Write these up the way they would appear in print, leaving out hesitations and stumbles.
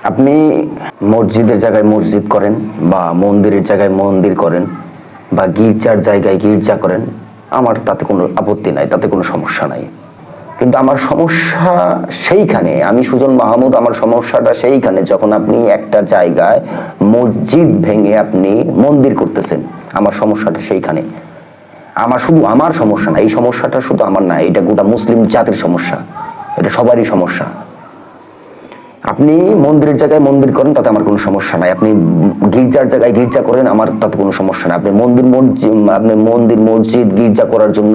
আপনি মসজিদের জায়গায় মসজিদ করেন বা মন্দিরের জায়গায় মন্দির করেন বা গির্জার জায়গায় গির্জা করেন, আমার তাতে কোনো আপত্তি নাই, তাতে কোনো সমস্যা নাই। কিন্তু আমার সমস্যা সেইখানে, আমি সুজন মাহমুদ, আমার সমস্যাটা সেইখানে যখন আপনি একটা জায়গায় মসজিদ ভেঙে আপনি মন্দির করতেছেন। আমার সমস্যাটা সেইখানে। আমার শুধু আমার সমস্যা না, এই সমস্যাটা শুধু আমার না, এটা গোটা মুসলিম জাতির সমস্যা, এটা সবারই সমস্যা। আপনি মন্দিরের জায়গায় মন্দির করেন, তাতে আমার কোনো সমস্যা নাই। আপনি গির্জার জায়গায় গির্জা করেন, আমার তাতে কোনো সমস্যা নাই। আপনি মন্দির মসজিদ গির্জা করার জন্য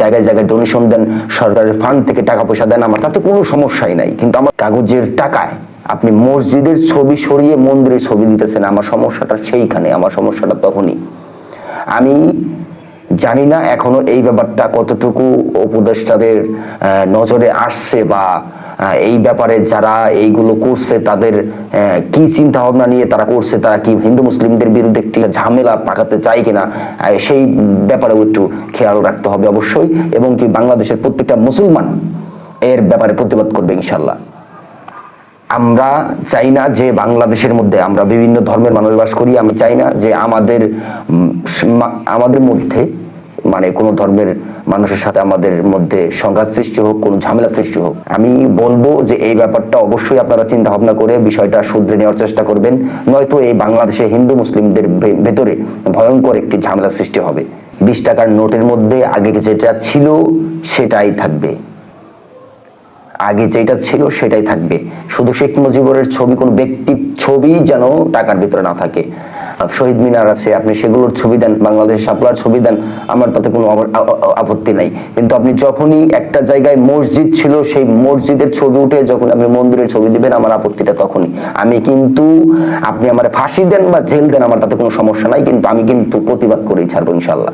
জায়গায় জায়গায় ডোনেশন দেন, সরকারের ফান্ড থেকে টাকা পয়সা দেন, আমার তাতে কোনো সমস্যাই নাই। কিন্তু আমার কাগজের টাকায় আপনি মসজিদের ছবি সরিয়ে মন্দিরের ছবি দিতেছেন, আমার সমস্যাটা সেইখানে। আমার সমস্যাটা তখনই। আমি জানি না এখনো এই ব্যাপারটা কতটুকু উপদেষ্টাদের নজরে আসছে, বা এই ব্যাপারে যারা এইগুলো করছে তাদের কি চিন্তা ভাবনা নিয়ে তারা করছে, তারা কি হিন্দু মুসলিমদের বিরুদ্ধে একটি ঝামেলা পাকাতে চায় কিনা, সেই ব্যাপারেও একটু খেয়াল রাখতে হবে অবশ্যই। এবং কি বাংলাদেশের প্রত্যেকটা মুসলমান এর ব্যাপারে প্রতিবাদ করবে ইনশাল্লাহ। আমরা চাই না যে বাংলাদেশের মধ্যে আমরা বিভিন্ন ধর্মের মানুষ বাস করি, আমি চাই না যে আমাদের মধ্যে মানে কোনো ধর্মের মানুষের সাথে আমাদের মধ্যে সংঘাত সৃষ্টি হোক, কোনো ঝামেলা সৃষ্টি হোক। আমি বলবো যে এই ব্যাপারটা অবশ্যই আপনারা চিন্তা ভাবনা করে বিষয়টা শুধরে নেওয়ার চেষ্টা করবেন, নয়তো এই বাংলাদেশে হিন্দু মুসলিমদের ভেতরে ভয়ঙ্কর একটি ঝামেলা সৃষ্টি হবে। 20 টাকার নোটের মধ্যে আগে যেটা ছিল সেটাই থাকবে, আগে যেটা ছিল সেটাই থাকবে। শুধু শেখ মুজিবুরের ছবি, কোন ব্যক্তির ছবি যেন টাকার ভিতরে না থাকে। শহীদ মিনার আছে, আপনি সেগুলোর ছবি দেন, বাংলাদেশ শাপলার ছবি দেন, আমার তাতে কোনো আপত্তি নাই। কিন্তু আপনি যখনই একটা জায়গায় মসজিদ ছিল সেই মসজিদের ছবি উঠে যখন আপনি মন্দিরের ছবি দিবেন, আমার আপত্তিটা তখনই। আমি কিন্তু, আপনি আমার ফাঁসি দেন বা জেল দেন, আমার তাতে কোনো সমস্যা নাই, কিন্তু আমি কিন্তু প্রতিবাদ করেই ছাড়বো ইনশাল্লাহ।